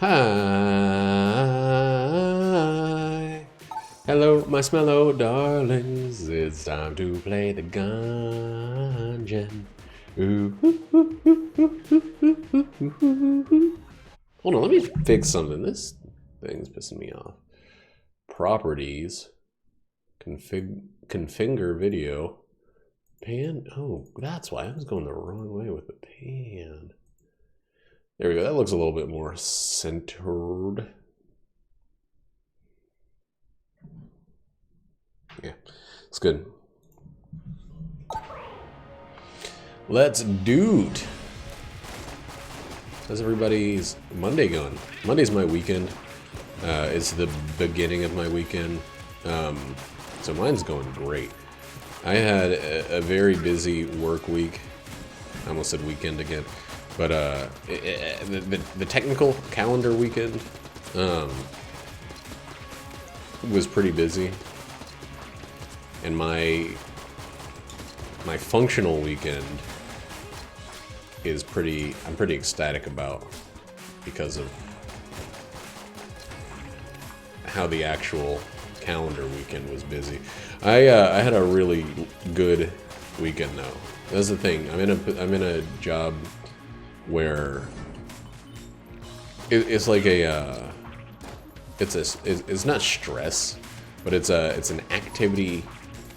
Hi. Hello, my smello darlings. It's time to play the gungeon. Ooh, ooh, ooh, ooh, ooh, ooh, ooh, ooh, ooh. Hold on, let me fix something. This thing's pissing me off. Properties. Configure video. Pan. Oh, that's why I was going the wrong way with the pan. There we go. That looks a little bit more centered. Yeah, it's good. Let's do it. How's everybody's Monday going? Monday's my weekend. It's the beginning of my weekend. So mine's going great. I had a very busy work week. I almost said weekend again. But the technical calendar weekend was pretty busy. And my functional weekend is I'm pretty ecstatic about, because of how the actual calendar weekend was busy. I had a really good weekend though. That's the thing. I'm in a job where it's like it's not stress, but it's an activity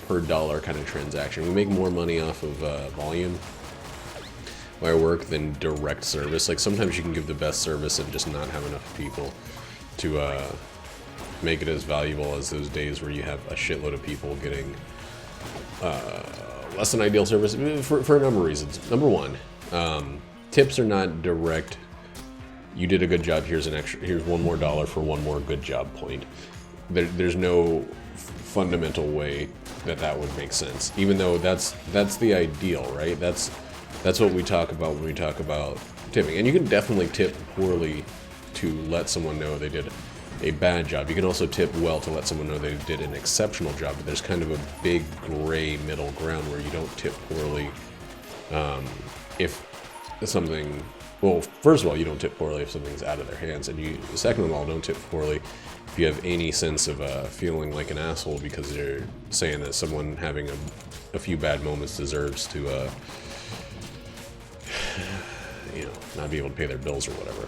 per dollar kind of transaction. We make more money off of volume where I work than direct service. Like sometimes you can give the best service and just not have enough people to make it as valuable as those days where you have a shitload of people getting less than ideal service for a number of reasons. Number one, tips are not direct. You did a good job. Here's one more dollar for one more good job point. There's no fundamental way that would make sense. Even though that's the ideal, right? That's what we talk about when we talk about tipping. And you can definitely tip poorly to let someone know they did a bad job. You can also tip well to let someone know they did an exceptional job. But there's kind of a big gray middle ground where you don't tip poorly if something. Well, first of all, you don't tip poorly if something's out of their hands, and you, second of all, don't tip poorly if you have any sense of feeling like an asshole because you're saying that someone having a few bad moments deserves to, not be able to pay their bills or whatever.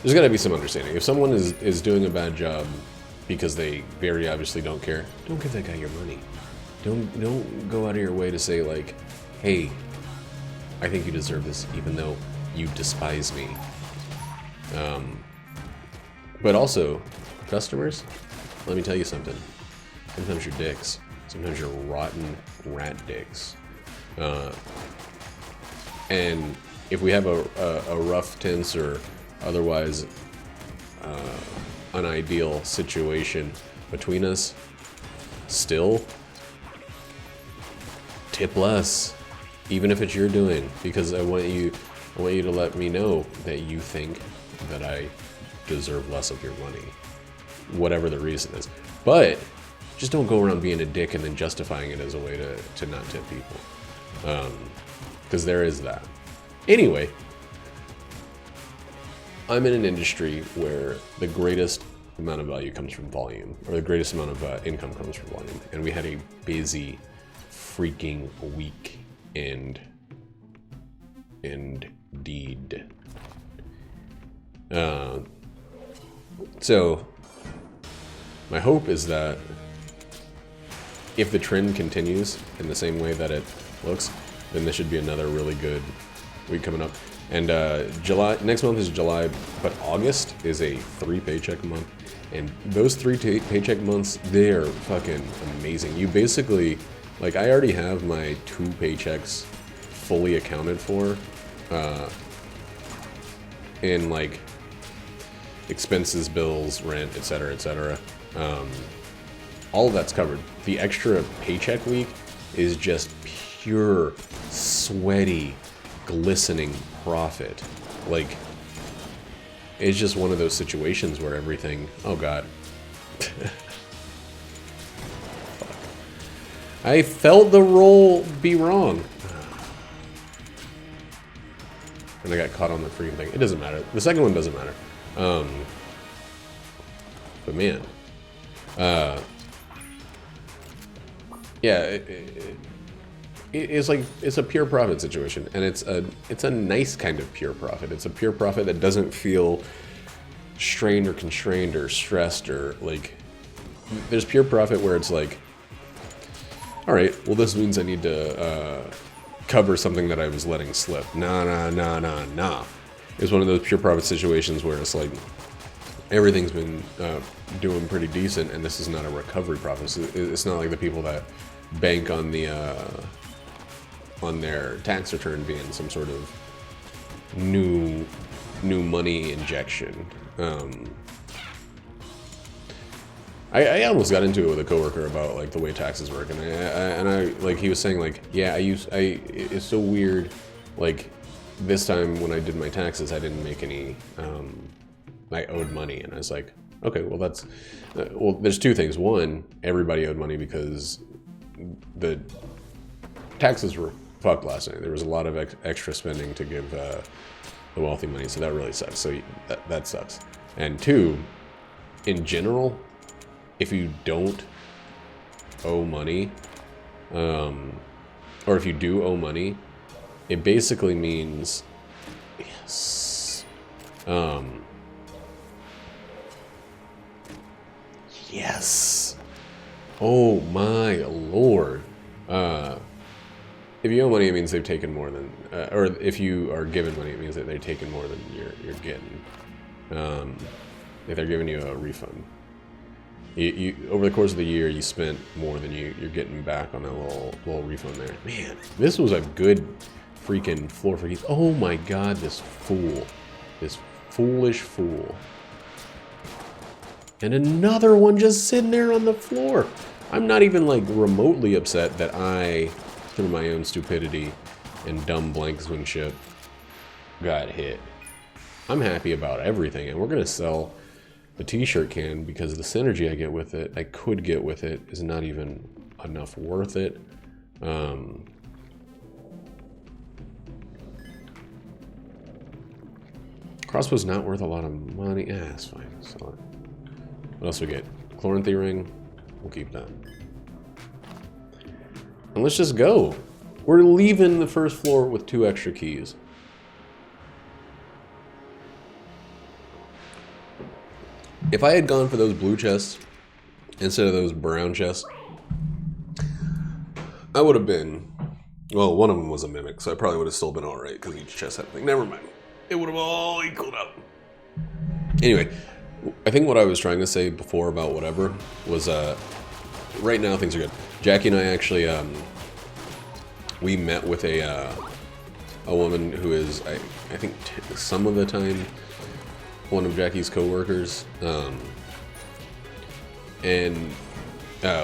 There's got to be some understanding. If someone is doing a bad job because they very obviously don't care, don't give that guy your money. Don't go out of your way to say like, hey, I think you deserve this, even though you despise me. But also, customers, let me tell you something. Sometimes you're dicks. Sometimes you're rotten rat dicks. And if we have a rough, tense, or otherwise unideal situation between us, still, tip less. Even if it's your doing, because I want you to let me know that you think that I deserve less of your money, whatever the reason is. But just don't go around being a dick and then justifying it as a way to not tip people, because there is that. Anyway, I'm in an industry where the greatest amount of value comes from volume, or the greatest amount of income comes from volume, and we had a busy freaking week. Indeed. So my hope is that if the trend continues in the same way that it looks, then this should be another really good week coming up. And next month is July, but August is a 3 paycheck month, and those 3 paycheck months, they are fucking amazing. You basically, like, I already have my 2 paychecks fully accounted for in, like, expenses, bills, rent, etc., etc. All of that's covered. The extra paycheck week is just pure, sweaty, glistening profit. Like, it's just one of those situations where everything... Oh, God. I felt the roll be wrong. and I got caught on the freaking thing. It doesn't matter. The second one doesn't matter. But man, yeah, it's like it's a pure profit situation, and it's a nice kind of pure profit. It's a pure profit that doesn't feel strained or constrained or stressed or like. There's pure profit where it's like, all right, well this means I need to cover something that I was letting slip. Nah. It's one of those pure profit situations where it's like everything's been doing pretty decent, and this is not a recovery profit. It's not like the people that bank on the on their tax return being some sort of new money injection. I almost got into it with a coworker about like the way taxes work, and I like he was saying like, yeah, it's so weird, like this time when I did my taxes I didn't make any I owed money, and I was like, okay, well that's well there's two things. One, everybody owed money because the taxes were fucked last night. There was a lot of extra spending to give the wealthy money, so that really sucks. So that sucks. And two, in general, if you don't owe money, or if you do owe money, it basically means yes. Yes. Oh my lord. If you owe money, it means they've taken more than, or if you are given money, it means that they're taking more than you're getting. If they're giving you a refund. You over the course of the year, you spent more than you're getting back on that little refund there. Man, this was a good freaking floor for Keith. Oh my god, this fool. This foolish fool. And another one just sitting there on the floor. I'm not even like remotely upset that I, through my own stupidity and dumb blanksmanship, got hit. I'm happy about everything, and we're gonna sell the t-shirt can because the synergy I get with it, I could get with it, is not even enough worth it. Crossbow's not worth a lot of money. It's fine. Sell it. What else we get? Chloranthy ring. We'll keep that. And let's just go. We're leaving the first floor with 2 extra keys. If I had gone for those blue chests instead of those brown chests, I would have been... Well, one of them was a mimic, so I probably would have still been alright, because each chest had a thing. Never mind. It would have all equaled out. Anyway, I think what I was trying to say before about whatever was, right now things are good. Jackie and I actually, we met with a woman who is, I think some of the time, one of Jackie's co-workers, and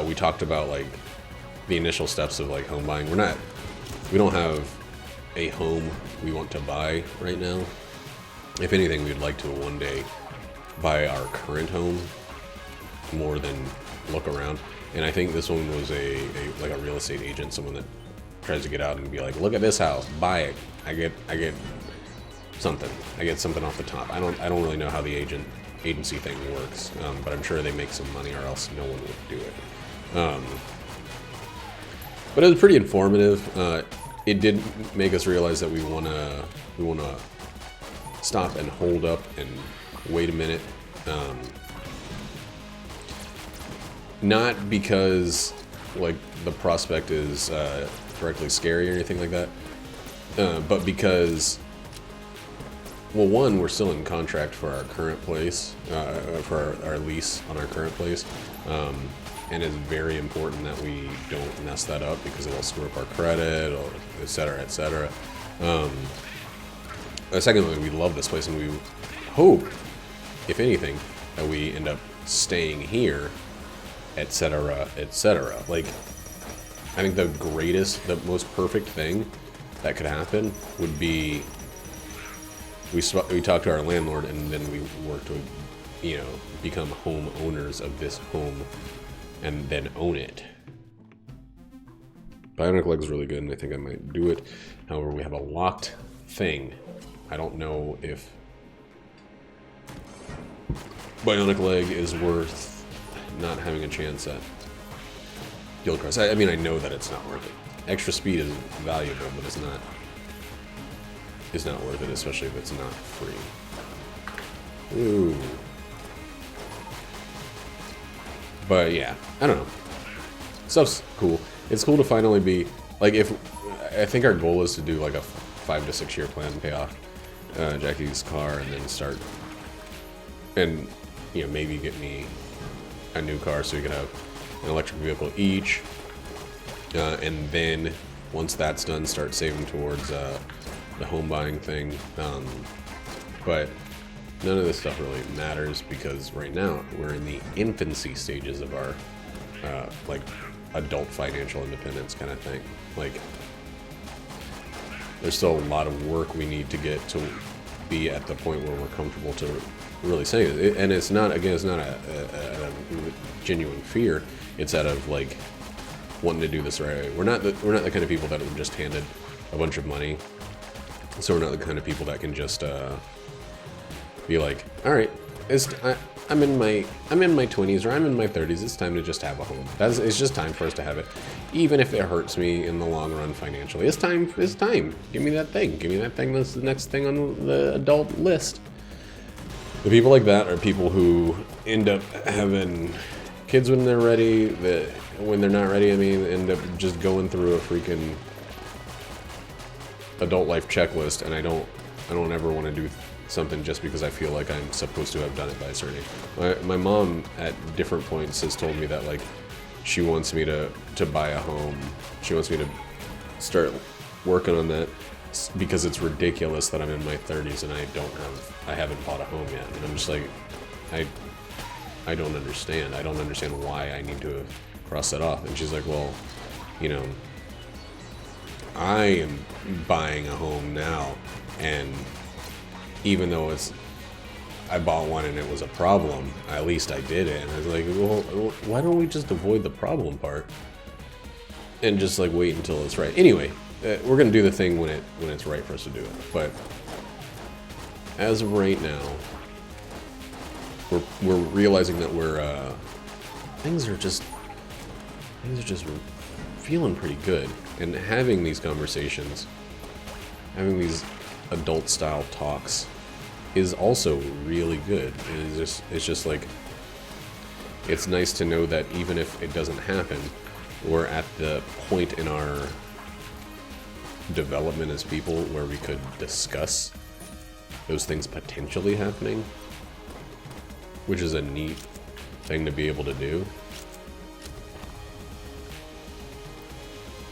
we talked about like the initial steps of like home buying. We don't have a home we want to buy right now. If anything, we'd like to one day buy our current home more than look around. And I think this one was like a real estate agent, someone that tries to get out and be like, look at this house, buy it. I get something. I get something off the top. I don't really know how the agency thing works, but I'm sure they make some money, or else no one would do it. But it was pretty informative. It did make us realize that we wanna stop and hold up and wait a minute. Not because like the prospect is directly scary or anything like that, but because, well, one, we're still in contract for our current place, for our lease on our current place, and it's very important that we don't mess that up because it'll screw up our credit, or et cetera, et cetera. Secondly, we love this place, and we hope, if anything, that we end up staying here, et cetera, et cetera. Like, I think the most perfect thing that could happen would be we talk to our landlord, and then we work to, become home owners of this home and then own it. Bionic Leg is really good, and I think I might do it. However, we have a locked thing I don't know if Bionic Leg is worth not having a chance at Guild Cross. I mean, I know that it's not worth it. Extra speed is valuable, but it's not worth it, especially if it's not free. Ooh. But yeah, I don't know. Stuff's cool. It's cool to finally be like, if I think our goal is to do like a 5 to 6 year plan and pay off Jackie's car, and then start, and you know, maybe get me a new car so we can have an electric vehicle each, and then once that's done, start saving towards the home buying thing. But none of this stuff really matters because right now we're in the infancy stages of our like adult financial independence kind of thing. Like, there's still a lot of work we need to get to be at the point where we're comfortable to really saying it. And it's not, again, it's not a genuine fear. It's out of like wanting to do this the right way. We're not the kind of people that were just handed a bunch of money. So we're not the kind of people that can just be like, all right, I'm in my 20s or I'm in my 30s. It's time to just have a home. It's just time for us to have it, even if it hurts me in the long run financially. It's time. It's time. Give me that thing. Give me that thing. That's the next thing on the adult list. The people like that are people who end up having kids when they're ready. That when they're not ready, I mean, end up just going through a freaking adult life checklist. And I don't ever want to do something just because I feel like I'm supposed to have done it by a certain age. My mom at different points has told me that like she wants me to buy a home. She wants me to start working on that because it's ridiculous that I'm in my 30s and I haven't bought a home yet. And I'm just like, I don't understand. I don't understand why I need to have crossed that off. And she's like, well, you know, I am buying a home now, and even though I bought one and it was a problem, at least I did it. And I was like, well, why don't we just avoid the problem part and just like wait until it's right? Anyway, we're gonna do the thing when it's right for us to do it. But as of right now, we're realizing that things are just feeling pretty good, and having these conversations, having these adult style talks is also really good. It's just like, it's nice to know that even if it doesn't happen, we're at the point in our development as people where we could discuss those things potentially happening, which is a neat thing to be able to do.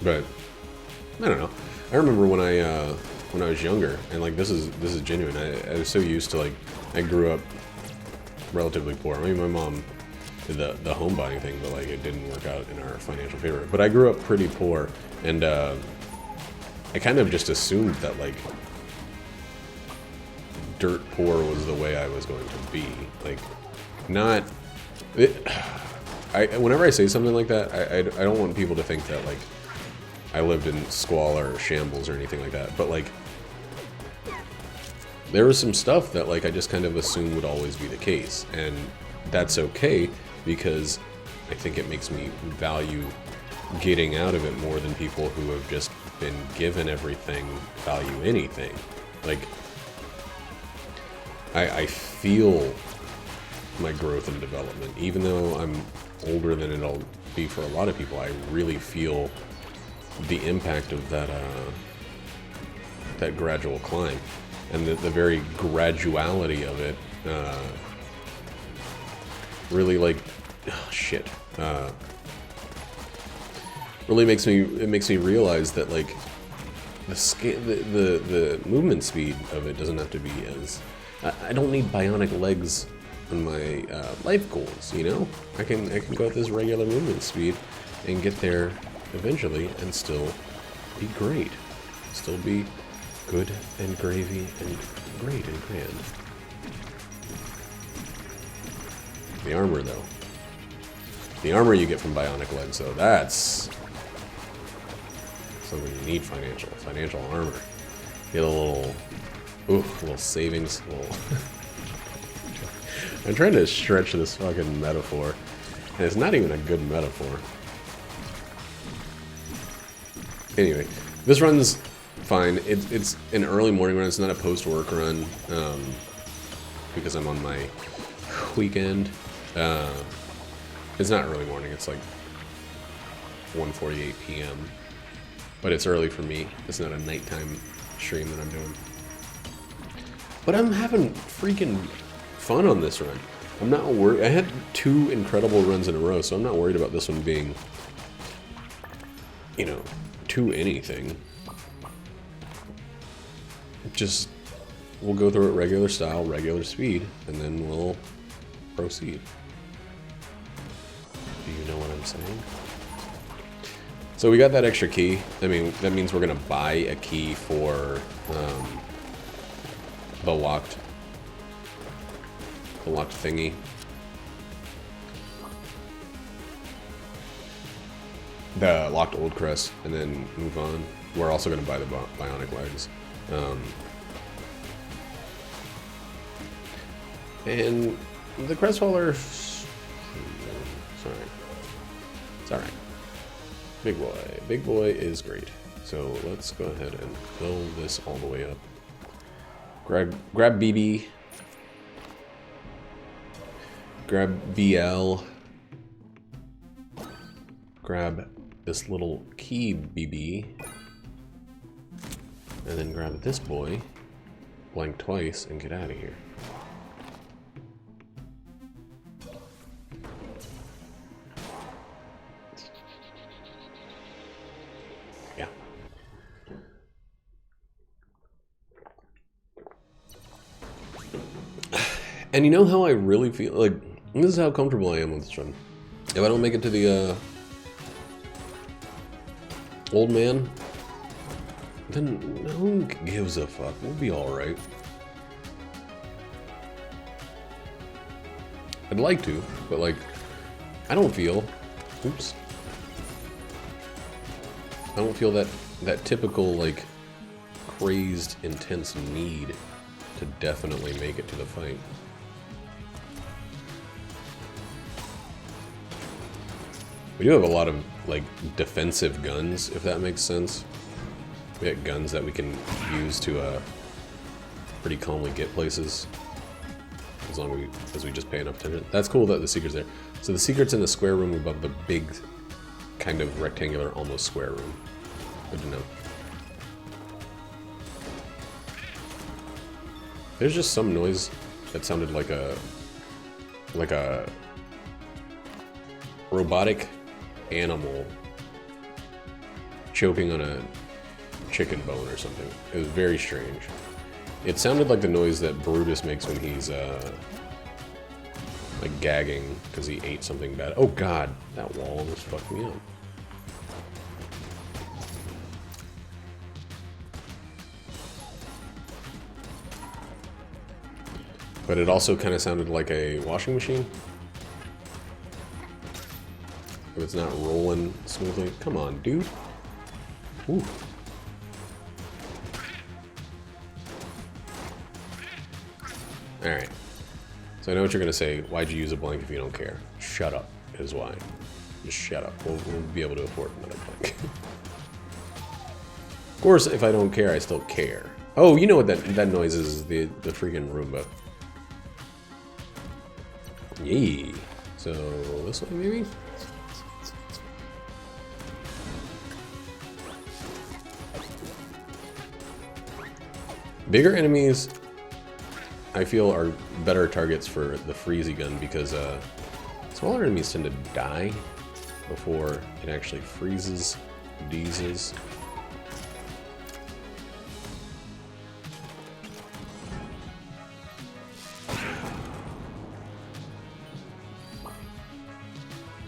But I don't know. I remember when I was younger, and like this is genuine. I was so used to, like, I grew up relatively poor. I mean, my mom did the home buying thing, but like it didn't work out in our financial favor. But I grew up pretty poor, and I kind of just assumed that like dirt poor was the way I was going to be. Like, not it. Whenever I say something like that, I don't want people to think that like I lived in squalor or shambles or anything like that. But like, there was some stuff that like I just kind of assumed would always be the case, and that's okay because I think it makes me value getting out of it more than people who have just been given everything value anything. Like, I feel my growth and development, even though I'm older than it'll be for a lot of people. I really feel the impact of that that gradual climb, and the very graduality of it really, like, really makes me realize that like the movement speed of it doesn't have to be as, I don't need bionic legs on my life goals, you know? I can go at this regular movement speed and get there eventually and still be great. Still be good and gravy and great and grand. The armor, though. The armor you get from bionic legs, though, that's something you need. Financial armor. Get a little Ooh, a little savings. I'm trying to stretch this fucking metaphor, and it's not even a good metaphor. Anyway, this run's fine. It's an early morning run. It's not a post-work run, because I'm on my weekend. It's not early morning. It's like 1:48 p.m. But it's early for me. It's not a nighttime stream that I'm doing. But I'm having freaking fun on this run. I'm not worried. I had 2 incredible runs in a row, so I'm not worried about this one being, you know, too anything. Just, we'll go through it regular style, regular speed, and then we'll proceed. Do you know what I'm saying? So we got that extra key. I mean, that means we're gonna buy a key for the locked thingy. The locked old crest, and then move on. We're also gonna buy the bionic legs. And the crestfaller, sorry, it's all right. Big boy is great. So let's go ahead and fill this all the way up. Grab BB. Grab BL. Grab this little key BB. And then grab this boy. Blank twice and get out of here. Yeah. And you know how I really feel? Like, this is how comfortable I am with this run. If I don't make it to the old man, then who gives a fuck? We'll be alright. I'd like to, but like, I don't feel, oops. I don't feel that typical, like, crazed, intense need to definitely make it to the fight. We do have a lot of, like, defensive guns, if that makes sense. We got guns that we can use to, pretty calmly get places. As long as we just pay enough attention. That's cool that the secret's there. So the secret's in the square room above the big, kind of rectangular, almost square room. Good to know. There's just some noise that sounded like a robotic animal choking on a chicken bone or something. It was very strange. It sounded like the noise that Brutus makes when he's like gagging because he ate something bad. Oh god, that wall almost fucked me up. But it also kind of sounded like a washing machine. If it's not rolling smoothly. Come on, dude. Ooh. Alright. So I know what you're going to say. Why'd you use a blank if you don't care? Shut up is why. Just shut up. We'll be able to afford another blank. Of course, if I don't care, I still care. Oh, you know what that noise is. The freaking Roomba. Yay. So, this way maybe? Bigger enemies, I feel, are better targets for the Freezy gun because smaller enemies tend to die before it actually freezes, deezes.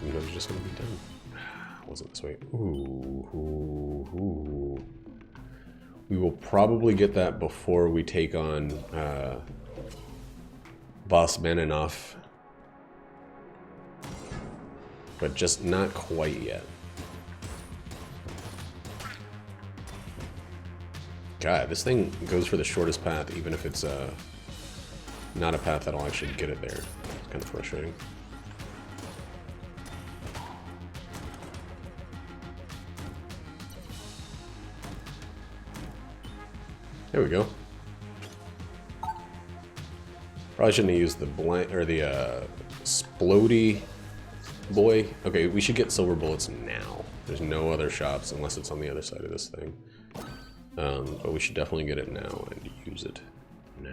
You know, it's just gonna be done. Wasn't this way? Ooh. We will probably get that before we take on Boss Beninoff. But just not quite yet. God, this thing goes for the shortest path, even if it's not a path that'll actually get it there. It's kind of frustrating. There we go. Probably shouldn't have used the blank or the Splody boy. Okay, we should get silver bullets now. There's no other shops unless it's on the other side of this thing. But we should definitely get it now and use it now.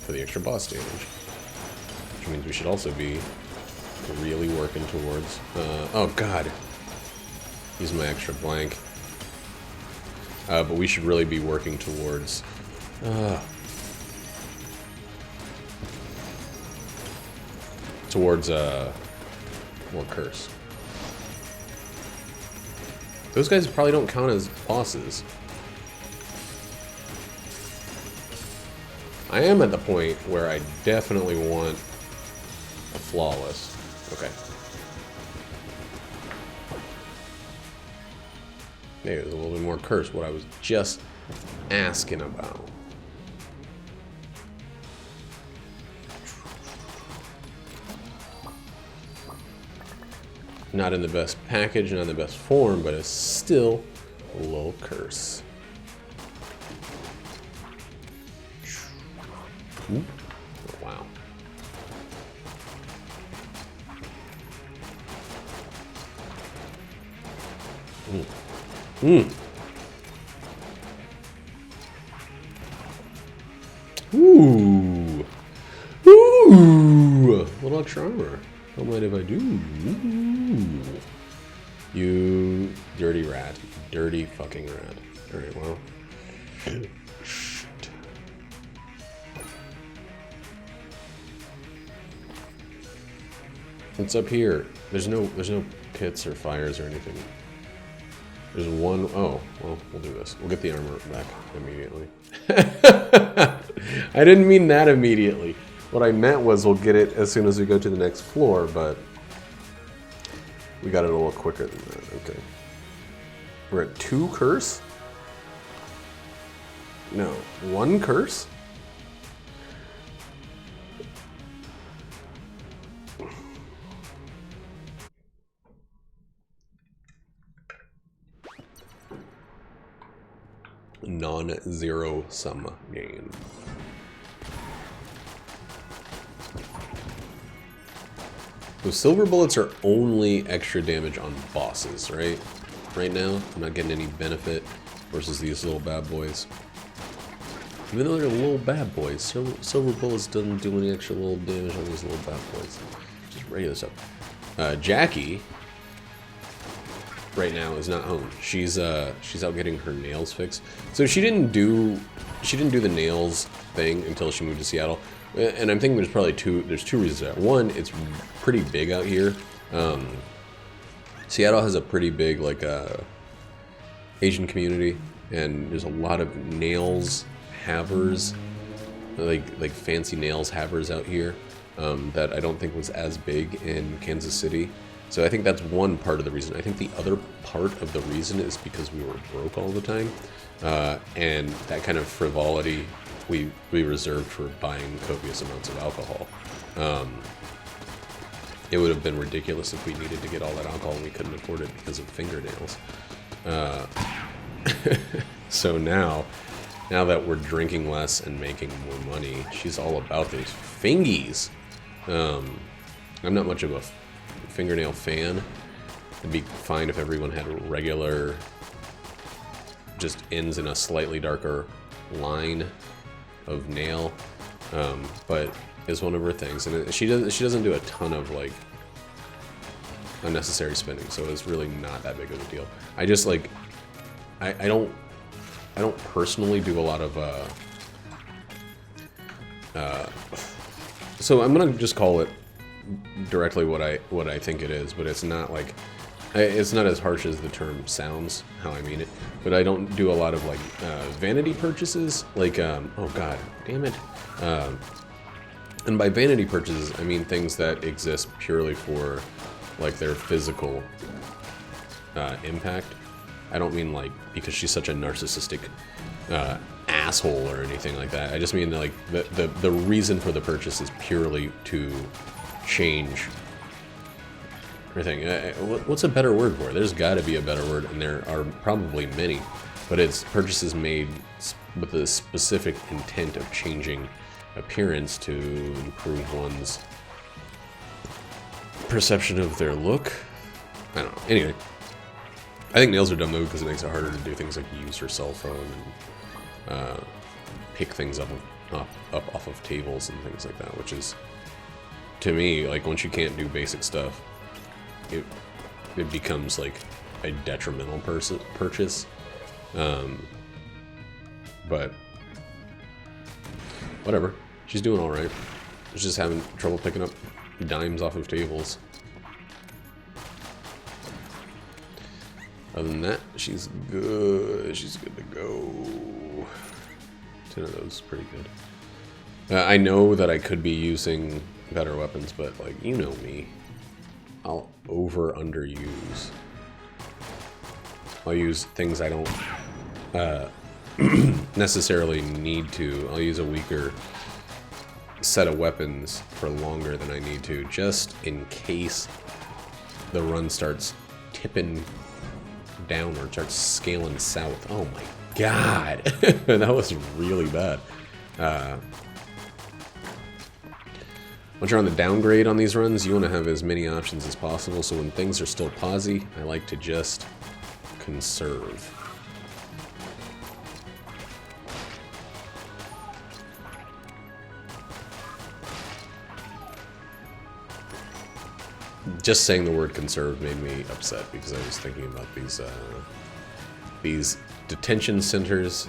For the extra boss damage. Which means we should also be really working towards... oh god. Use my extra blank. But we should really be working towards... towards, more curse. Those guys probably don't count as bosses. I am at the point where I definitely want a flawless. Okay. Maybe there's a little bit more curse, what I was just asking about. Not in the best package, not in the best form, but it's still a little curse. Ooh. Oh, wow. Ooh. Ooh. A little extra armor. Don't mind if I do. Ooh. You dirty rat. Dirty fucking rat. Alright, well. Shit. What's up here? There's no pits or fires or anything. There's one. Oh, well, we'll do this. We'll get the armor back immediately. I didn't mean that immediately. What I meant was we'll get it as soon as we go to the next floor, but we got it a little quicker than that. Okay. We're at 2 curse? No, 1 curse? Non-zero sum game. So silver bullets are only extra damage on bosses, right? Right now, I'm not getting any benefit versus these little bad boys. Even though they're little bad boys, silver bullets doesn't do any extra little damage on these little bad boys. Just ready this up. Jackie, right now, is not home. She's out getting her nails fixed. So she didn't do the nails thing until she moved to Seattle. And I'm thinking there's two reasons for that. One, it's pretty big out here. Seattle has a pretty big Asian community, and there's a lot of nails havers, like fancy nails havers out here that I don't think was as big in Kansas City. So I think that's one part of the reason. I think the other part of the reason is because we were broke all the time, and that kind of frivolity we reserved for buying copious amounts of alcohol. It would have been ridiculous if we needed to get all that alcohol and we couldn't afford it because of fingernails. So now that we're drinking less and making more money, she's all about those fingies. I'm not much of a fingernail fan. It'd be fine if everyone had a regular, just ends in a slightly darker line of nail, but is one of her things, and she doesn't do a ton of unnecessary spending, so it's really not that big of a deal. I just I don't personally do a lot of so I'm gonna just call it directly what I think it is, but it's not it's not as harsh as the term sounds, how I mean it. But I don't do a lot of vanity purchases, oh god damn it. And by vanity purchases, I mean things that exist purely for their physical impact. I don't mean like because she's such a narcissistic asshole or anything like that. I just mean like the reason for the purchase is purely to change everything. What's a better word for it? There's got to be a better word, and there are probably many, but it's purchases made with the specific intent of changing appearance to improve one's perception of their look. I don't know. Anyway, I think nails are dumb though because it makes it harder to do things like use your cell phone and pick things up off of tables and things like that, which is, to me, like once you can't do basic stuff, it becomes like a detrimental purchase. But whatever, she's doing all right. She's just having trouble picking up dimes off of tables. Other than that, she's good. She's good to go. 10 of those, pretty good. I know that I could be using better weapons, but like, you know me. I'll underuse. I'll use things I don't necessarily need to. I'll use a weaker set of weapons for longer than I need to, just in case the run starts tipping down or starts scaling south. Oh my god. That was really bad. Once you're on the downgrade on these runs, you want to have as many options as possible, so when things are still posy, I like to just conserve. Just saying the word conserve made me upset because I was thinking about these detention centers,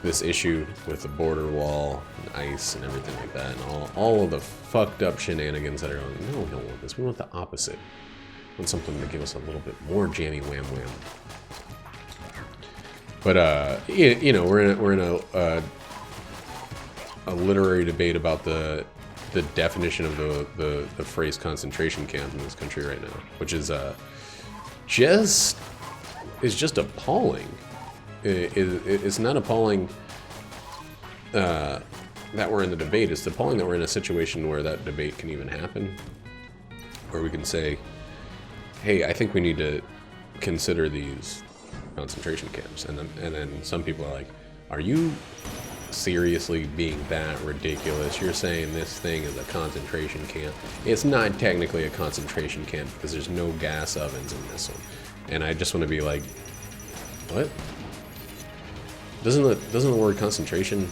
this issue with the border wall and ice and everything like that, and all of the fucked up shenanigans that are going. No, we don't want this. We want the opposite. We want something to give us a little bit more jammy wham wham. But you know, we're in a literary debate about the definition of the phrase concentration camp in this country right now, which is just appalling. It's not appalling that we're in the debate. It's appalling that we're in a situation where that debate can even happen, where we can say, hey, I think we need to consider these concentration camps, and then some people are like, are you seriously being that ridiculous? You're saying this thing is a concentration camp? It's not technically a concentration camp because there's no gas ovens in this one. And I just want to be like, what? Doesn't the word concentration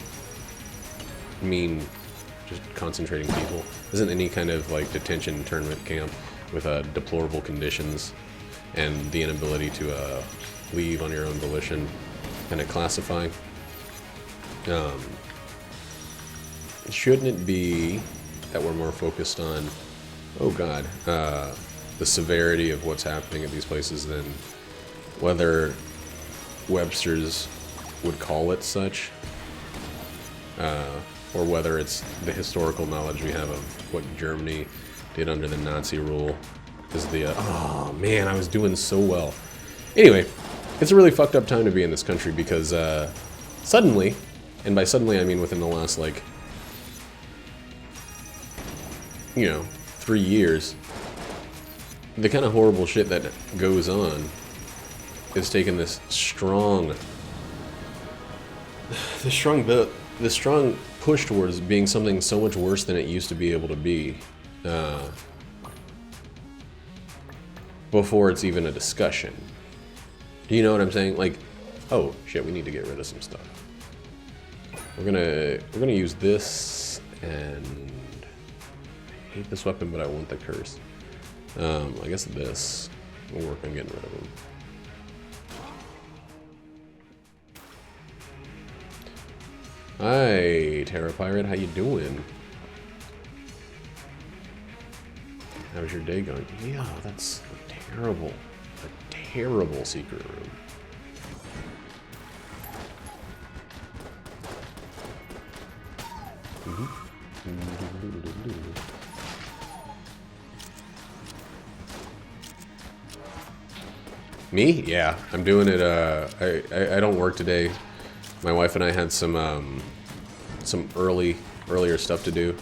mean just concentrating people? Isn't any kind of like detention internment camp with deplorable conditions and the inability to leave on your own volition kind of classifying? Shouldn't it be that we're more focused on, oh god, the severity of what's happening at these places than whether Webster's would call it such, or whether it's the historical knowledge we have of what Germany did under the Nazi rule? Because oh man, I was doing so well. Anyway, it's a really fucked up time to be in this country because suddenly, and by suddenly I mean within the last, like, 3 years, the kind of horrible shit that goes on is taking this strong push towards being something so much worse than it used to be able to be, before it's even a discussion. Do you know what I'm saying? Like, oh shit, we need to get rid of some stuff. We're gonna use this, and I hate this weapon, but I want the curse. I guess this will work on getting rid of them. Hi, Terra Pirate, how you doing? How's your day going? Yeah, that's a terrible secret room. Me? Yeah, I'm doing it. I don't work today. My wife and I had some earlier stuff to do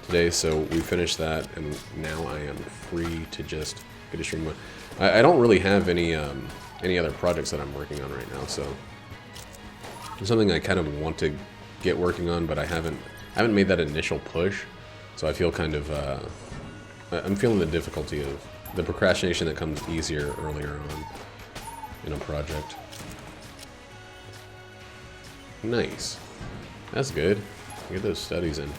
today, so we finished that, and now I am free to just get a stream. I don't really have any other projects that I'm working on right now, so it's something I kind of want to get working on, but I haven't made that initial push, so I feel kind of I'm feeling the difficulty of the procrastination that comes easier earlier on in a project. Nice. That's good. Get those studies in.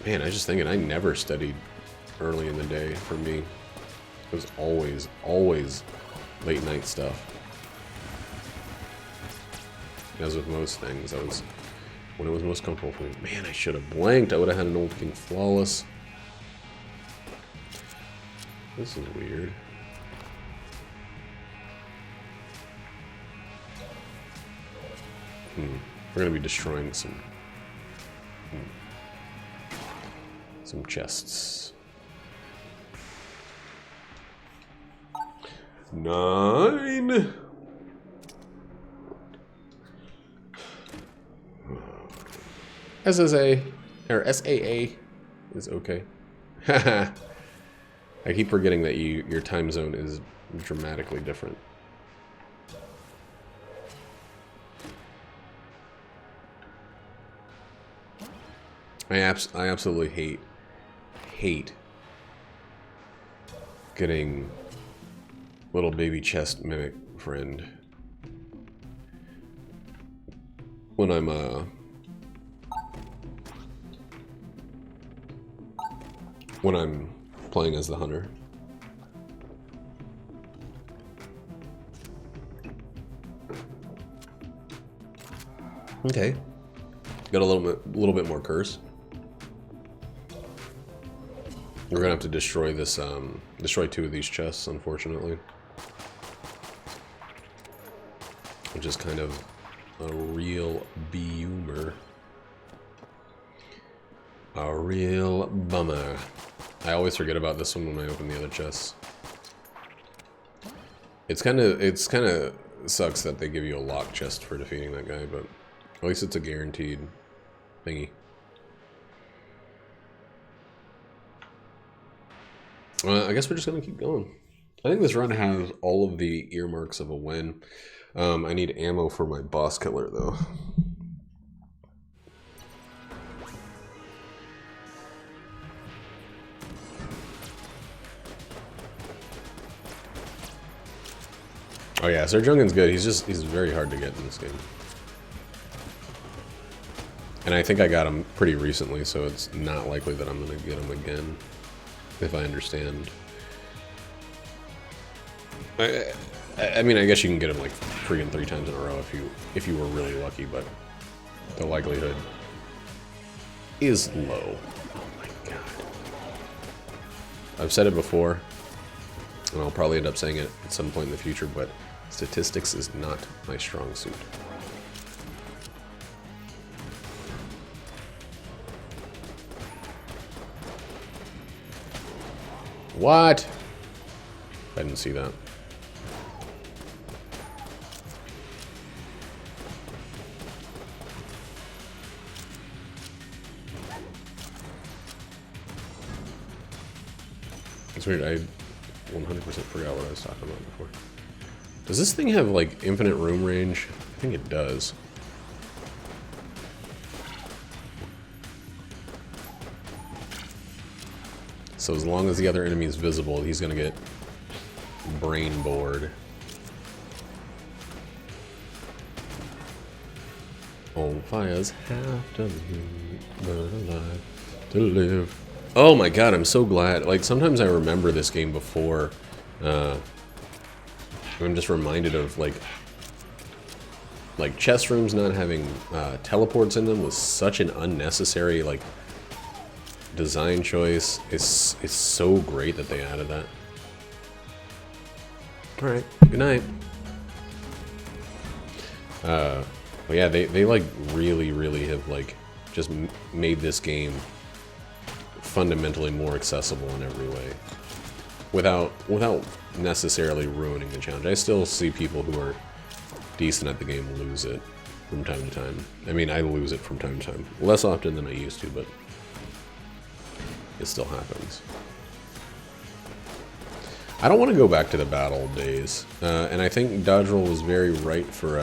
Man, I was just thinking, I never studied early in the day for me. It was always late night stuff. As with most things, that was when it was most comfortable for me. Man, I should have blanked. I would have had an old thing flawless. This is weird. We're gonna be destroying some chests. 9. SSA or SAA is okay. I keep forgetting that your time zone is dramatically different. I absolutely hate getting little baby chest mimic friend when I'm playing as the hunter. Okay, got a little bit more curse. We're gonna have to destroy this, destroy 2 of these chests, unfortunately. Which is kind of a real bummer. A real bummer. I always forget about this one when I open the other chests. It's kind of sucks that they give you a lock chest for defeating that guy, but at least it's a guaranteed thingy. I guess we're just gonna keep going. I think this run has all of the earmarks of a win. I need ammo for my boss killer though. Oh yeah, Sir Jungan's good. He's very hard to get in this game. And I think I got him pretty recently, so it's not likely that I'm gonna get him again. If I understand. I mean, I guess you can get him like 3 times in a row if you were really lucky, but the likelihood is low. Oh my god. I've said it before, and I'll probably end up saying it at some point in the future, but statistics is not my strong suit. What? I didn't see that. It's weird, I 100% forgot what I was talking about before. Does this thing have, like, infinite room range? I think it does. So as long as the other enemy is visible, he's gonna get brain bored. All fires have to be burned alive to live. Oh my god, I'm so glad. Like, sometimes I remember this game before. I'm just reminded of, like chess rooms not having teleports in them was such an unnecessary, like, design choice. It's so great that they added that. Alright, good night. But yeah, they like really have like just made this game fundamentally more accessible in every way. without necessarily ruining the challenge. I still see people who are decent at the game lose it from time to time. I mean, I lose it from time to time. Less often than I used to, but it still happens. I don't want to go back to the battle days, and I think Dodge Roll was very right for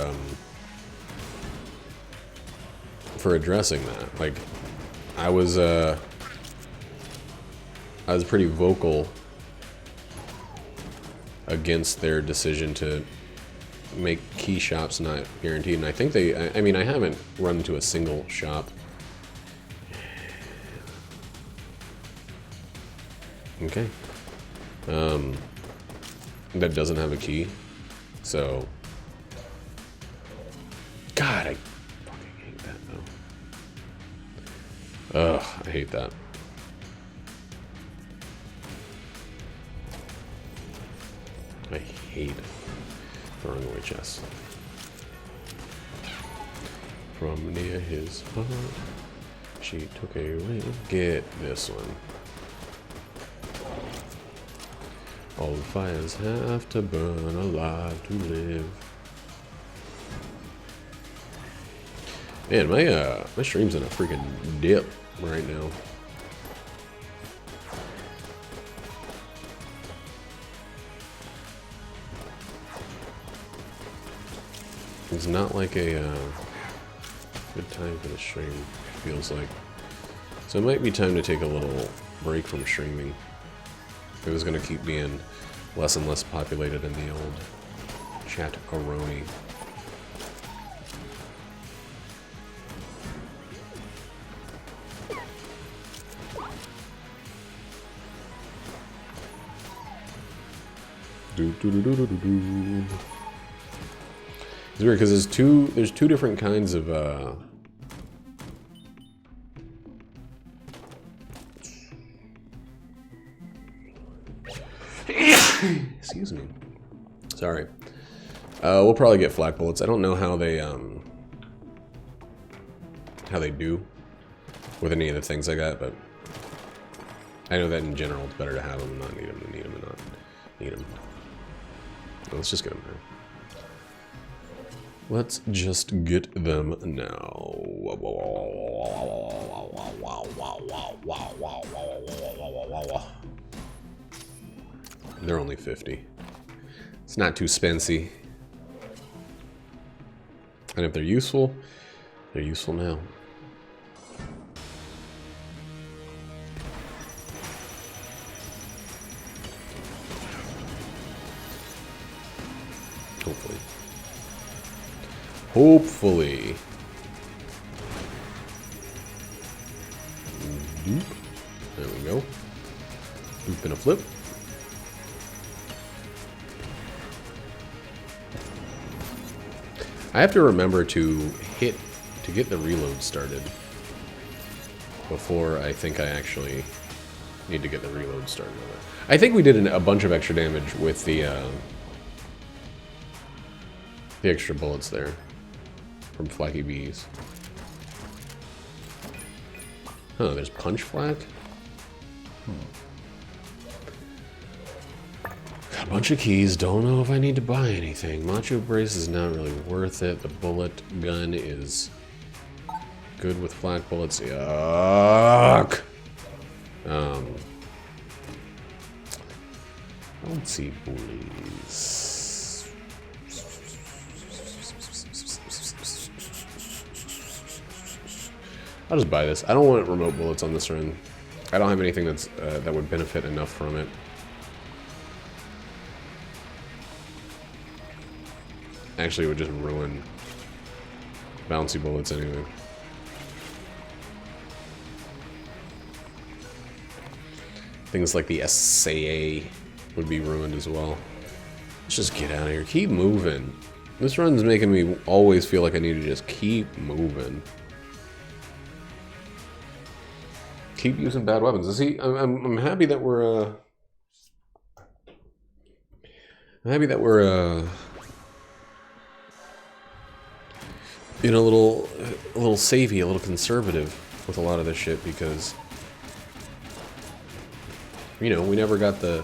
addressing that. Like, I was pretty vocal against their decision to make key shops not guaranteed, and I think I mean, I haven't run into a single shop. Okay. That doesn't have a key, so... God, I fucking hate that, though. Ugh, I hate that. I hate throwing away chests. From near his heart, she took away. Get this one. All the fires have to burn alive to live. Man, my stream's in a freaking dip right now. It's not like a good time for the stream, feels like. So it might be time to take a little break from streaming. It was going to keep being less and less populated in the old chat-a-roni. It's weird because there's two different kinds of excuse me. Sorry. We'll probably get flak bullets. I don't know how they do with any of the things I got, but I know that in general it's better to have them and not need them than need them and not need them. Well, let's just get them now. Let's just get them now. They're only 50. It's not too spency. And if they're useful now. Hopefully. Hopefully. Doop. There we go. Doop and a flip. I have to remember to get the reload started before I think I actually need to get the reload started on it. I think we did a bunch of extra damage with the extra bullets there from Flaky Bees. Oh, there's punch flak? Got a bunch of keys, don't know if I need to buy anything. Macho Brace is not really worth it. The bullet gun is good with flak bullets. Yuck! Let's see, boys. I'll just buy this. I don't want remote bullets on this run. I don't have anything that's that would benefit enough from it. Actually, it would just ruin bouncy bullets anyway. Things like the SAA would be ruined as well. Let's just get out of here. Keep moving. This run's making me always feel like I need to just keep moving. Keep using bad weapons. See, I'm happy that we're you know, a little savvy, a little conservative with a lot of this shit, because, you know, we never got the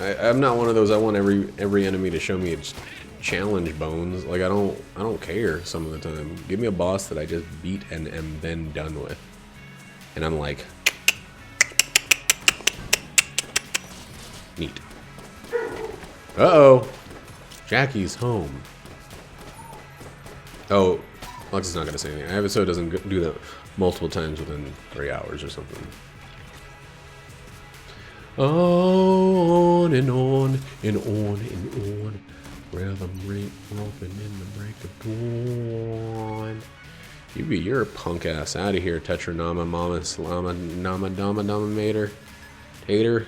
I'm not one of those. I want every enemy to show me its challenge bones. Like I don't care some of the time. Give me a boss that I just beat and am then done with, and I'm like, neat. Uh-oh, Jackie's home. Oh, Lux is not gonna say anything. I have it so it doesn't do that multiple times within 3 hours or something. On and on and on and on. Rhythm rate roping in the break of dawn. You're a punk ass out of here, Tetranama Mama Slama Nama Dama Dama Mater. Tater.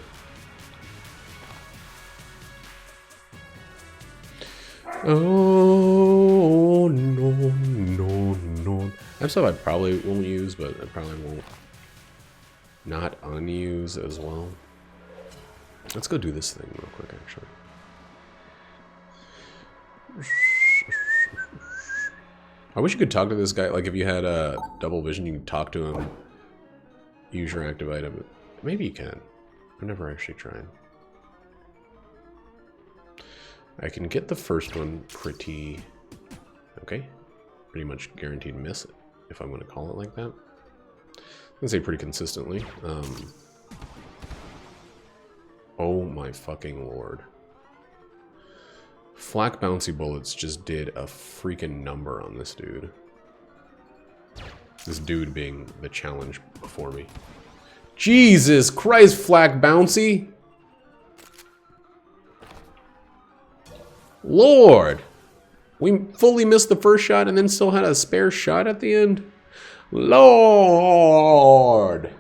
Oh no no no. I have stuff I probably won't use, but I probably won't not unuse as well. Let's go do this thing real quick, actually. I wish you could talk to this guy. Like, if you had a double vision, you could talk to him. Use your active item. Maybe you can. I've never actually tried. I can get the first one pretty... Okay. Pretty much guaranteed miss, if I'm going to call it like that. I'm going to say pretty consistently. Oh my fucking lord. Flak bouncy bullets just did a freaking number on this dude. This dude being the challenge before me. Jesus Christ, flak bouncy! Lord! We fully missed the first shot and then still had a spare shot at the end? Lord!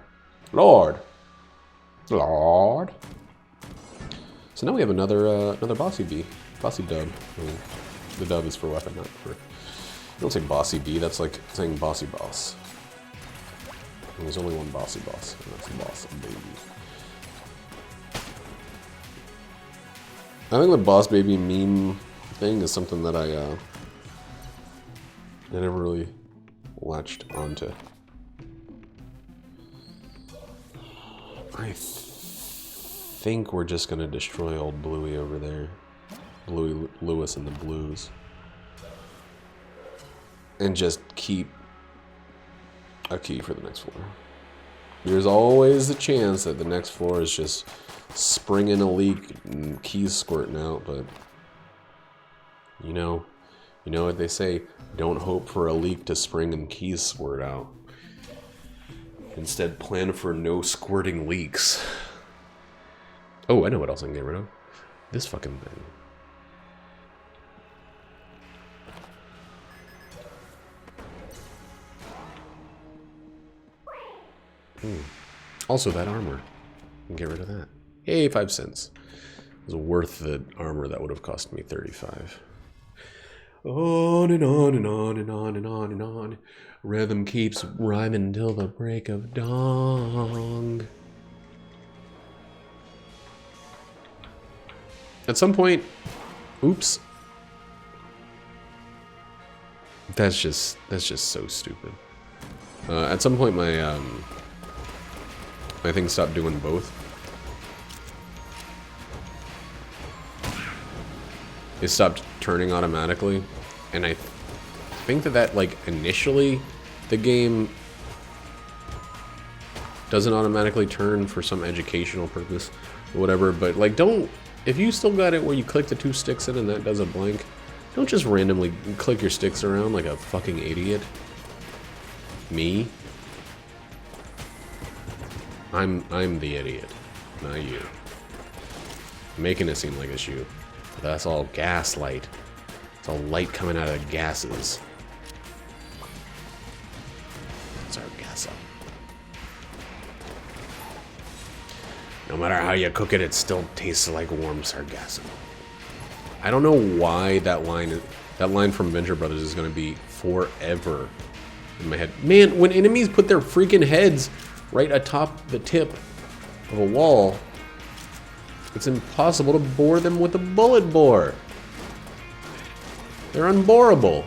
Lord! Lord! So now we have another bossy bee. Bossy dub. The dub is for weapon, not for... Don't say bossy bee, that's like saying bossy boss. And there's only one bossy boss, and that's boss baby. I think the boss baby meme thing is something that I never really latched onto. I think we're just gonna destroy old Bluey over there. Bluey Lewis and the Blues. And just keep a key for the next floor. There's always a chance that the next floor is just springing a leak and keys squirting out, but you know what they say, don't hope for a leak to spring and keys squirt out. Instead, plan for no squirting leaks. Oh, I know what else I can get rid of. This fucking thing. Also, that armor. I can get rid of that. Yay, 5 cents. It was worth the armor that would have cost me 35. On and on and on and on and on and on. Rhythm keeps rhyming till the break of dawn. At some point, oops. That's just so stupid. At some point, my thing stopped doing both. It stopped turning automatically, and I think that like initially the game doesn't automatically turn for some educational purpose or whatever, but like if you still got it where you click the 2 sticks in and that does a blank, don't just randomly click your sticks around like a fucking idiot. Me? I'm the idiot, not you. Making it seem like it's you. But that's all gaslight. It's all light coming out of gases. Sargassum. No matter how you cook it, it still tastes like warm sargassum. I don't know why that line from Venture Brothers is going to be forever in my head. Man, when enemies put their freaking heads right atop the tip of a wall, it's impossible to bore them with a bullet bore. They're unborable.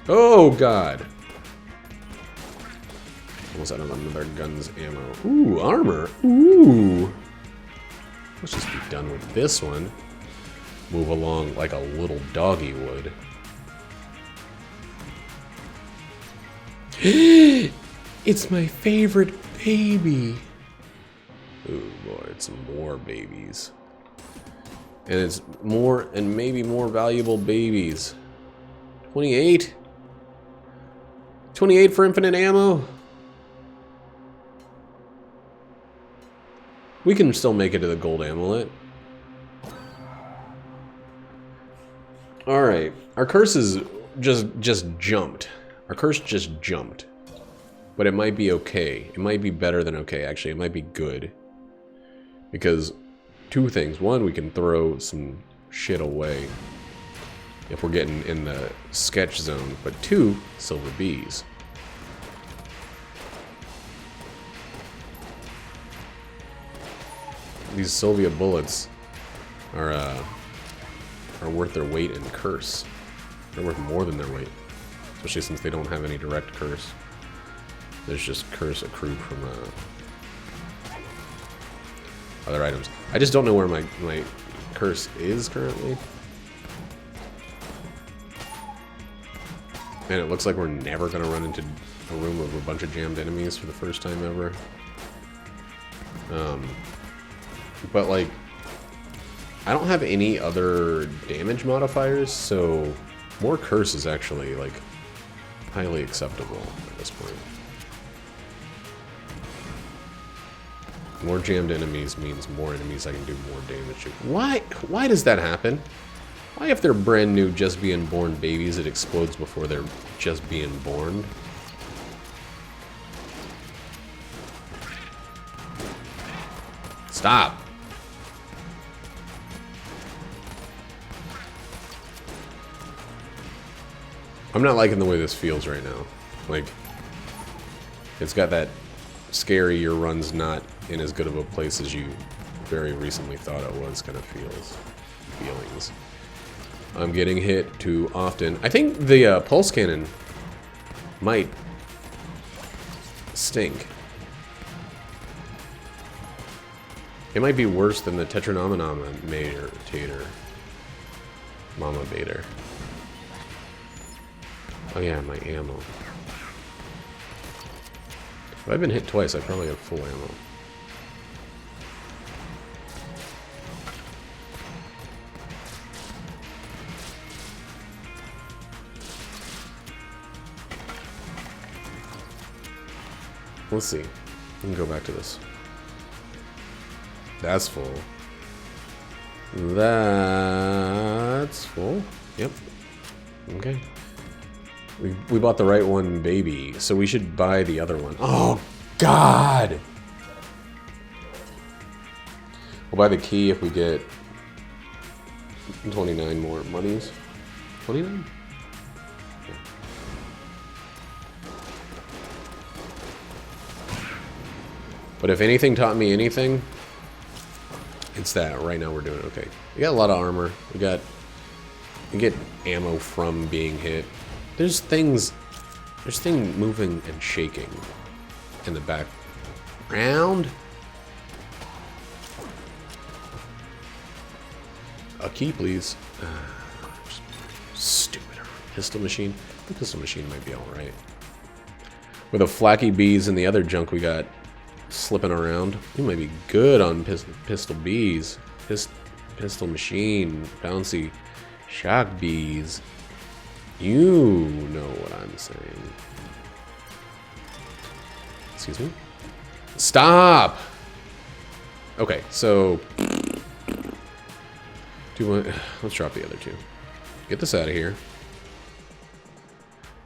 Oh, God. Almost out of another gun's ammo. Ooh, armor. Ooh. Let's just be done with this one. Move along like a little doggy would. It's my favorite baby. Ooh, boy, it's more babies. And it's more and maybe more valuable babies. 28? 28 for infinite ammo? We can still make it to the gold amulet. Alright, our curse is just jumped. Our curse just jumped. But it might be okay. It might be better than okay, actually. It might be good. Because two things. One, we can throw some shit away if we're getting in the sketch zone. But two, silver bees. These Sylvia bullets are worth their weight in curse. They're worth more than their weight. Especially since they don't have any direct curse. There's just curse accrued from other items. I just don't know where my curse is currently. And it looks like we're never going to run into a room of a bunch of jammed enemies for the first time ever. But like, I don't have any other damage modifiers, so more curse is actually like highly acceptable at this point. More jammed enemies means more enemies I can do more damage to. Why does that happen? Why, if they're brand new, just being born babies, it explodes before they're just being born? Stop! I'm not liking the way this feels right now. Like, it's got that scary your run's not in as good of a place as you very recently thought it was kind of feelings. I'm getting hit too often. I think the pulse cannon might stink. It might be worse than the Tetranominamator. Mama Bader. Oh yeah, my ammo. If I've been hit twice, I probably have full ammo. Let's see. We can go back to this. That's full. That's full. Yep. Okay. We bought the right one, baby, so we should buy the other one. Oh, God! We'll buy the key if we get 29 more monies. 29? Yeah. But if anything taught me anything, it's that right now we're doing okay. We got a lot of armor. We get ammo from being hit. There's things moving and shaking in the background. A key, please. Stupid pistol machine. The pistol machine might be all right. With the flaky bees and the other junk we got slipping around, we might be good on pistol bees. Pistol machine, bouncy shock bees. You know what I'm saying. Excuse me? Stop! Okay, so... let's drop the other two. Get this out of here.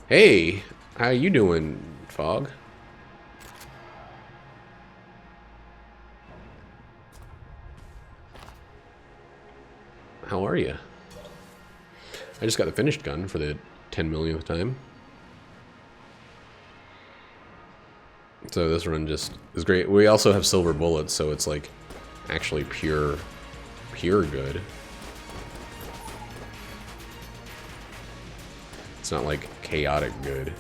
Hey! How you doing, Fog? How are you? I just got the finished gun for the 10 millionth time. So this run just is great. We also have silver bullets, so it's like actually pure good. It's not like chaotic good.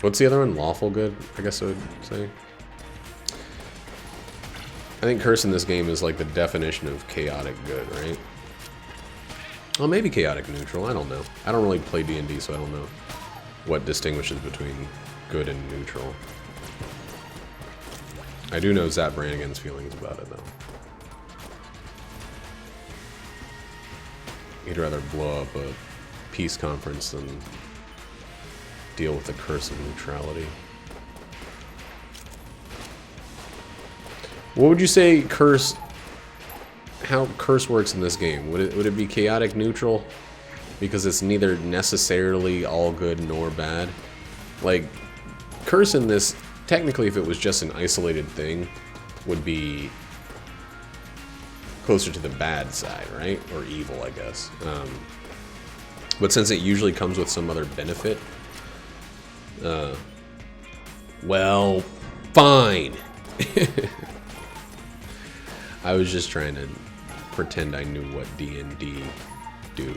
What's the other one? Lawful good, I guess I would say. I think curse in this game is like the definition of chaotic good, right? Well, maybe chaotic neutral, I don't know. I don't really play D&D, so I don't know what distinguishes between good and neutral. I do know Zap Brannigan's feelings about it, though. He'd rather blow up a peace conference than deal with the curse of neutrality. What would you say curse... how curse works in this game? Would it be chaotic neutral? Because it's neither necessarily all good nor bad? Like, curse in this, technically if it was just an isolated thing, would be closer to the bad side, right? Or evil, I guess. But since it usually comes with some other benefit, well, fine. I was just trying to pretend I knew what D&D do.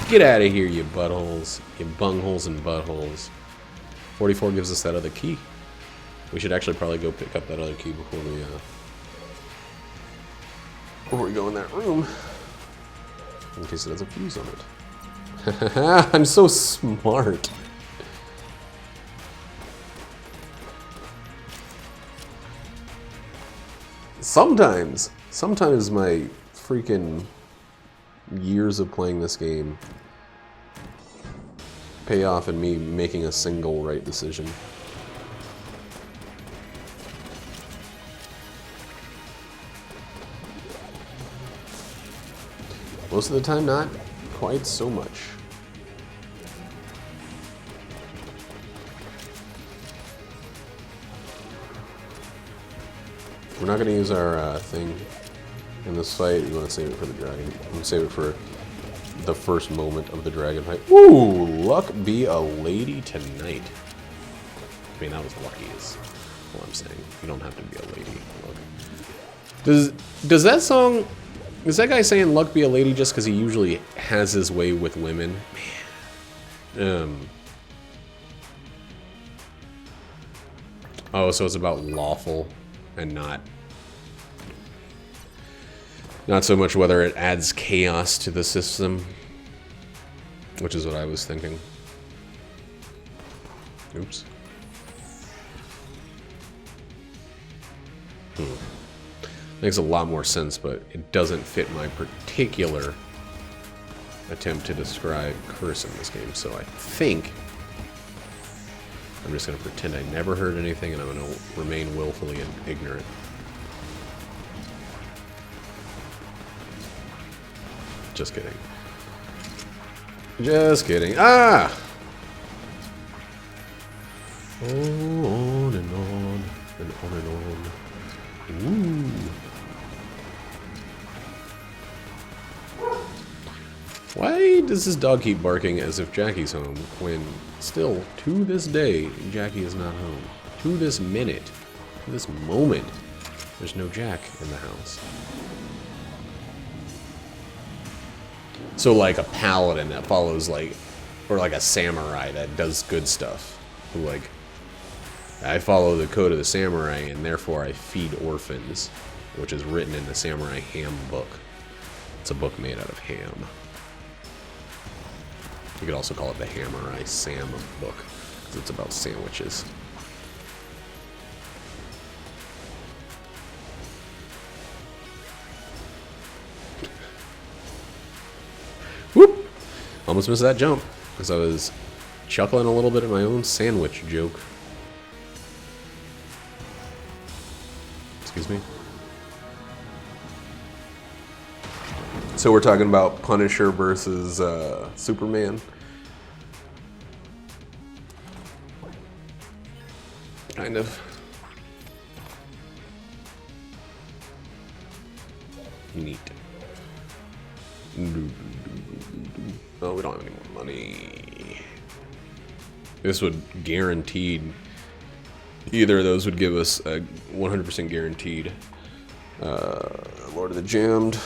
Get out of here, you buttholes. You bungholes and buttholes. 44 gives us that other key. We should actually probably go pick up that other key before we go in that room. In case it has a fuse on it. I'm so smart. Sometimes my freaking years of playing this game pay off in me making a single right decision. Most of the time, not quite so much. We're not going to use our thing in this fight. We want to save it for the dragon. I'm going to save it for the first moment of the dragon fight. Woo! Luck be a lady tonight. I mean, that was lucky is what I'm saying. You don't have to be a lady. Look. Does that song... Is that guy saying luck be a lady just because he usually has his way with women? Man. Oh, so it's about lawful and not so much whether it adds chaos to the system, which is what I was thinking. Oops. Makes a lot more sense, but it doesn't fit my particular attempt to describe curse in this game, so I think I'm just going to pretend I never heard anything and I'm going to remain willfully ignorant. Just kidding. Just kidding. Ah! On and on and on and on. Ooh. Why does this dog keep barking as if Jackie's home when still, to this day, Jackie is not home? To this minute, to this moment, there's no Jack in the house. So like a paladin that follows like, or like a samurai that does good stuff, who like, I follow the code of the samurai and therefore I feed orphans, which is written in the Samurai Ham book. It's a book made out of ham. You could also call it the Hamurai Sam book, because it's about sandwiches. Whoop! Almost missed that jump, because I was chuckling a little bit at my own sandwich joke. Excuse me. So we're talking about Punisher versus Superman. Kind of. Neat. Oh, we don't have any more money. This would guaranteed... Either of those would give us a 100% guaranteed Lord of the Jammed,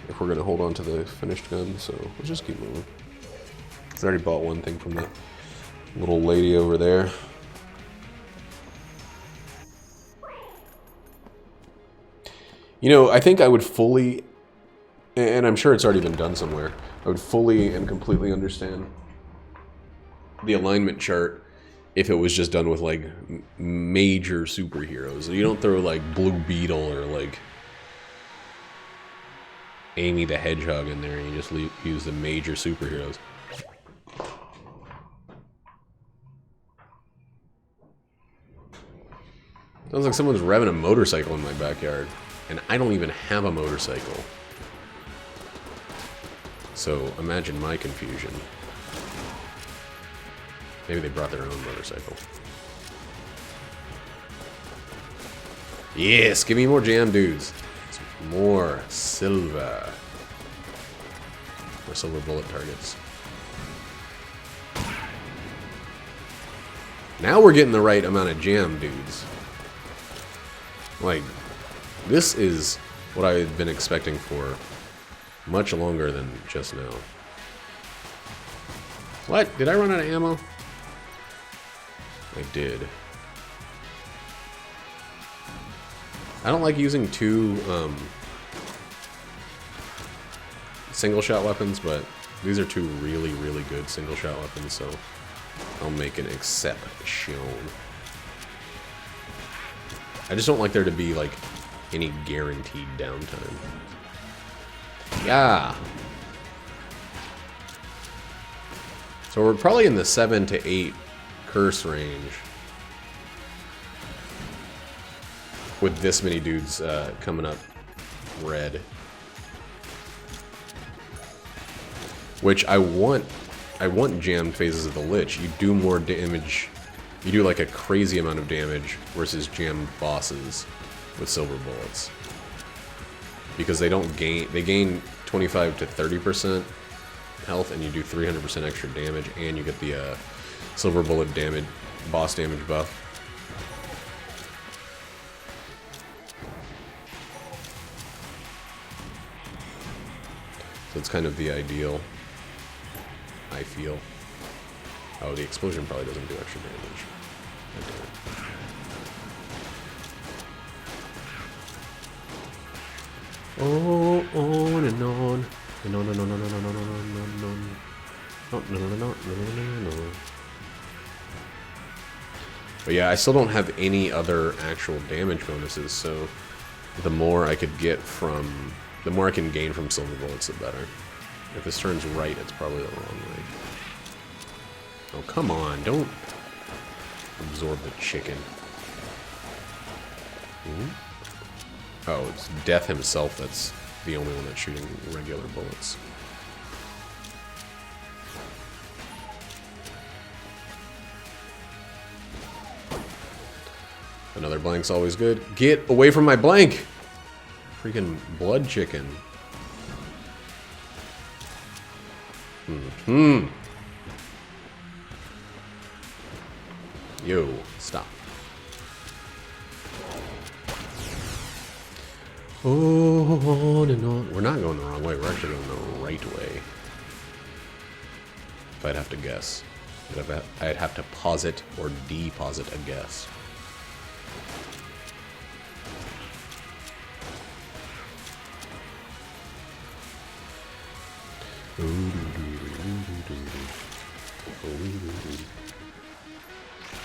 if we're going to hold on to the finished gun, so let's just keep moving. I already bought one thing from that little lady over there. You know, I think I would fully, and I'm sure it's already been done somewhere, I would fully and completely understand the alignment chart if it was just done with, like, major superheroes. You don't throw, like, Blue Beetle or, like, Amy the Hedgehog in there, and you just use the major superheroes. Sounds like someone's revving a motorcycle in my backyard, and I don't even have a motorcycle. So imagine my confusion. Maybe they brought their own motorcycle. Yes, give me more jam dudes. More silver. More silver bullet targets. Now we're getting the right amount of jam dudes. Like, this is what I've been expecting for much longer than just now. What? Did I run out of ammo? I did. I don't like using two single-shot weapons, but these are two really, really good single-shot weapons, so I'll make an exception. I just don't like there to be, like, any guaranteed downtime. Yeah! So we're probably in the 7 to 8 curse range. With this many dudes coming up red. Which I want jammed phases of the Lich. You do more damage. You do like a crazy amount of damage versus jammed bosses with silver bullets. Because they don't gain, they gain 25 to 30% health, and you do 300% extra damage, and you get the silver bullet damage, boss damage buff. So it's kind of the ideal, I feel. Oh, the explosion probably doesn't do extra damage. Oh, on and on. No, no, no, no, no, no, no, no, no, no, no, no, no, no, no, no. But yeah, I still don't have any other actual damage bonuses, so the more I could get from, the more I can gain from silver bullets, the better. If this turns right, it's probably the wrong way. Oh, come on, don't absorb the chicken. Oh, it's Death himself that's the only one that's shooting regular bullets. Another blank's always good. Get away from my blank! Freaking blood chicken. Yo, stop. Oh, on and on. We're not going the wrong way. We're actually going the right way. If I'd have to guess. I'd have to posit or deposit a guess.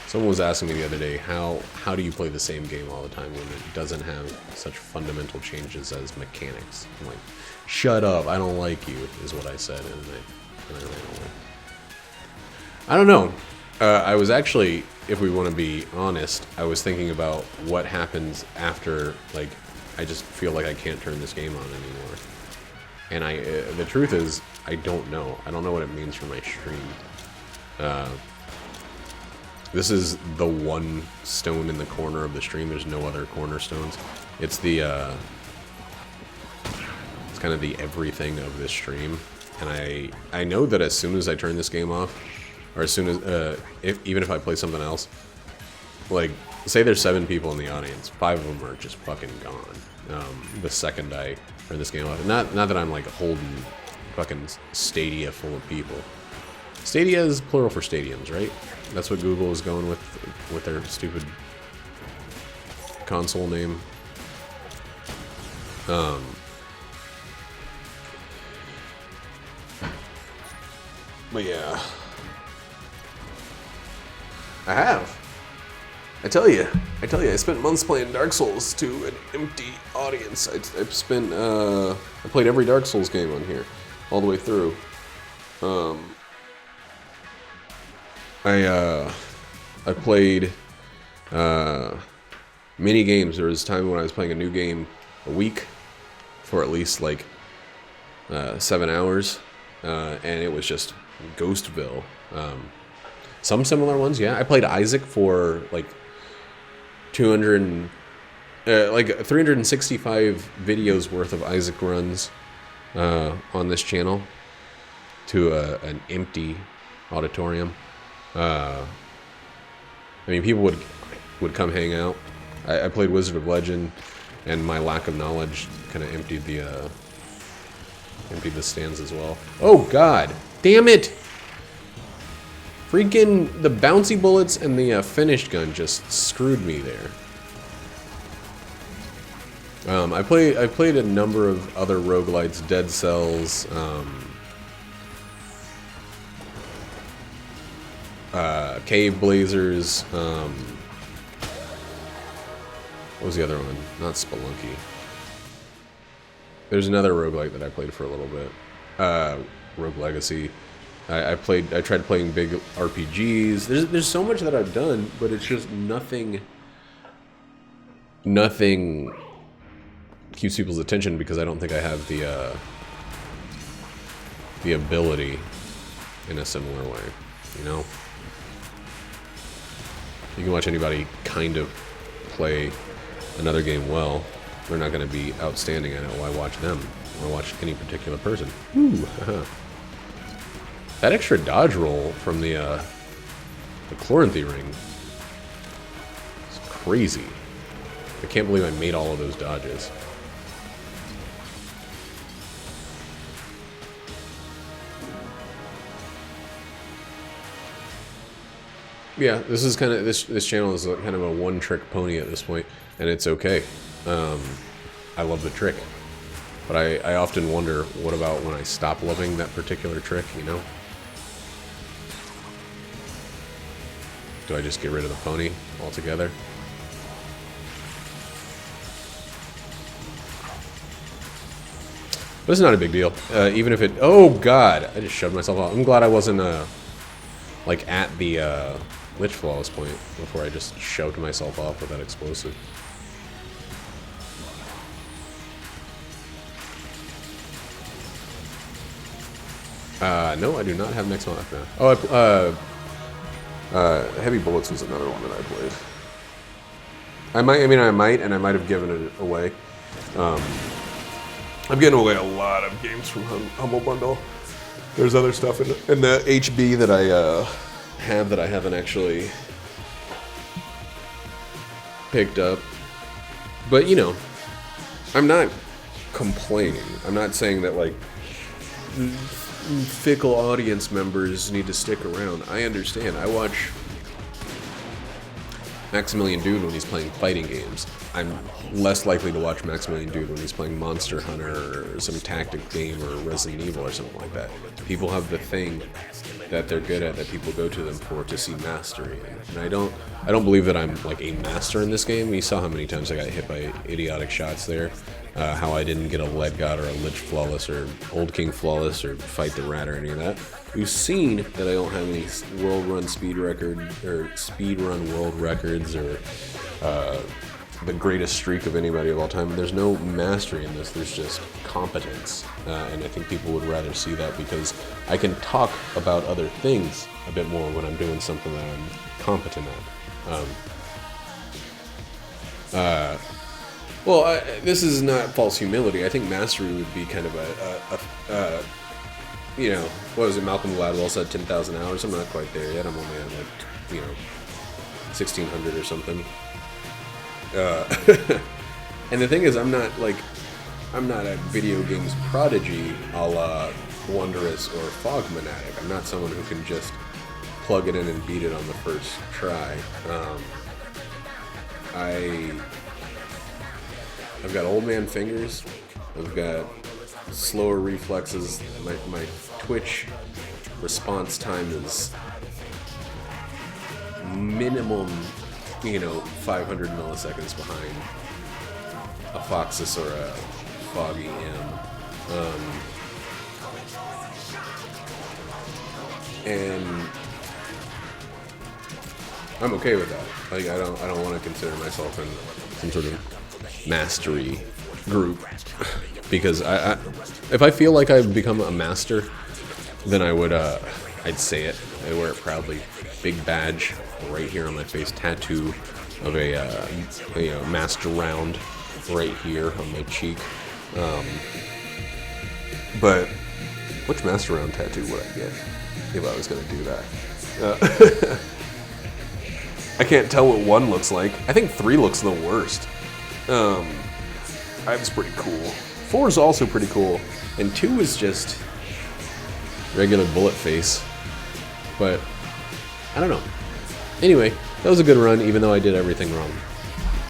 Someone was asking me the other day, how do you play the same game all the time when it doesn't have such fundamental changes as mechanics? I'm like, shut up, I don't like you, is what I said, and I ran away. I don't know. I was actually, if we want to be honest, I was thinking about what happens after, like, I just feel like I can't turn this game on anymore. And the truth is, I don't know. I don't know what it means for my stream. This is the one stone in the corner of the stream. There's no other cornerstones. It's the, it's kind of the everything of this stream. And I know that as soon as I turn this game off, or as soon as, even if I play something else, like, say there's 7 people in the audience, 5 of them are just fucking gone. The second I turn this game off. Not that I'm, like, holding fucking Stadia full of people. Stadia is plural for stadiums, right? That's what Google is going with their stupid console name. But yeah, I have. I tell you, I spent months playing Dark Souls to an empty audience. I've spent, I played every Dark Souls game on here, all the way through. I played mini games. There was a time when I was playing a new game a week for at least like 7 hours, and it was just Ghostville. Some similar ones, yeah. I played Isaac for like 365 videos worth of Isaac runs on this channel to an empty auditorium. I mean, people would come hang out. I played Wizard of Legend, and my lack of knowledge kind of emptied the stands as well. Oh God, damn it! Freaking the bouncy bullets and the finished gun just screwed me there. I played a number of other roguelites, Dead Cells, Cave Blazers, what was the other one? Not Spelunky. There's another roguelite that I played for a little bit. Rogue Legacy. I tried playing big RPGs. There's so much that I've done, but it's just nothing keeps people's attention because I don't think I have the ability in a similar way, you know? You can watch anybody kind of play another game well. They're not going to be outstanding at it. Why watch them? Why watch any particular person? Ooh, that extra dodge roll from the Chloranthy ring is crazy. I can't believe I made all of those dodges. Yeah, this is kind of this channel is kind of a one-trick pony at this point, and it's okay. I love the trick, but I often wonder, what about when I stop loving that particular trick? You know, do I just get rid of the pony altogether? But it's not a big deal, even if it. Oh God, I just shoved myself out. I'm glad I wasn't like at the Lich Flawless point before I just shoved myself off with that explosive. No, I do not have next month now. Oh, Heavy Bullets was another one that I played. I might have given it away. I'm giving away a lot of games from Humble Bundle. There's other stuff in the HB that I have that I haven't actually picked up. But, you know, I'm not complaining. I'm not saying that, like, fickle audience members need to stick around. I understand. I watch Maximilian Dood when he's playing fighting games. I'm less likely to watch Maximilian Dood when he's playing Monster Hunter or some tactic game or Resident Evil or something like that. People have the thing that they're good at that people go to them for to see mastery in. And I don't believe that I'm like a master in this game. You saw how many times I got hit by idiotic shots there. How I didn't get a Lead God or a Lich Flawless or Old King Flawless or Fight the Rat or any of that. We've seen that I don't have any world run speed record or speed run world records or the greatest streak of anybody of all time. There's no mastery in this. There's just competence, and I think people would rather see that because I can talk about other things a bit more when I'm doing something that I'm competent at. Well, this is not false humility. I think mastery would be kind of a you know, what was it? Malcolm Gladwell said 10,000 hours. I'm not quite there yet. I'm only at like, you know, 1,600 or something. And the thing is, I'm not a video games prodigy a la wondrous or fog monatic. I'm not someone who can just plug it in and beat it on the first try. I've got old man fingers. I've got slower reflexes. My twitch response time is minimum, 500 milliseconds behind a Foxus or a Foggy M. And I'm okay with that. Like, I don't want to consider myself in some sort of mastery group, because if I feel like I've become a master, then I'd say it. I wear it proudly. Big badge right here on my face, tattoo of a master round right here on my cheek. But which master round tattoo would I get if I was going to do that? I can't tell what 1 looks like. I think 3 looks the worst. 5's pretty cool. 4 is also pretty cool. And 2 is just regular bullet face. But I don't know. Anyway, that was a good run, even though I did everything wrong.